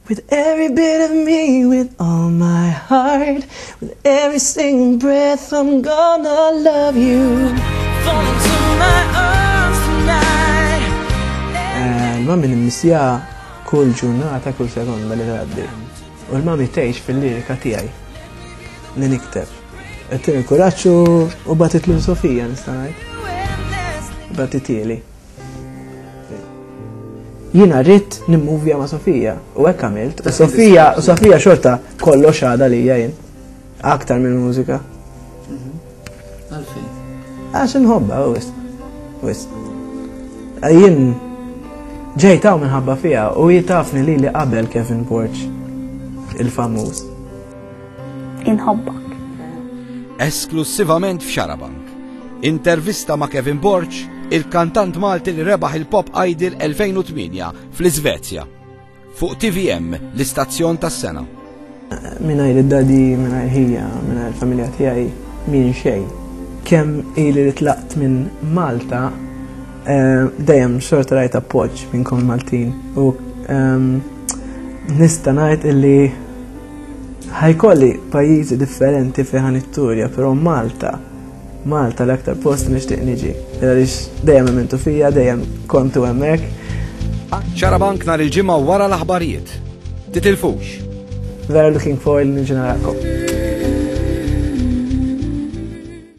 With every bit of me, with all my heart, with every single breath, I'm gonna love you. Fall into my arms tonight. Mami nimmissija kull ġurnata, kull sekonda li tgħaddi. U l-mami tgħix fil-lirika tiegħi li nikteb. Qed kuraġġ u batitlu Sofija nista' ngħid. Batitieli. Jiena rrid nimmuvja ma' Sofija u hekk għamilt. U Sofija xorta kollox għadha lija jien. Aktar minn mużika. Għalfejn? Għax inħobba wis. Jien ġejtaw minħabba fija u jitafni li qabel Kevin Borch il-famuż. Inħobbak. Esklusivament f'Xarabank. Intervista ma' Kevin Borch, il-kantant Malti li rebaħ il-Pop Idol 2008 fl-Iżvezja. Fuq TVM, l-istazzjon tas-sena. Mingħajr id-dadi, mingħajr ħija, mingħajr il-familja tiegħi min xejn. Kemm ili li tlaqt minn Malta, dejjem xorta rajt appoġġ minnkom Maltin. U nista' ngħid illi ħajkolli pajjiżi differenti fejn ħanitturja, però Malta l-aktar post nixtieq niġi. Għaliex dejjem ementu fija, dejjem kontu hemmhekk. Xarabank nhar il-ġimgħa wara l-aħbarijiet. Titilfux. Very looking forward li niġi narakom.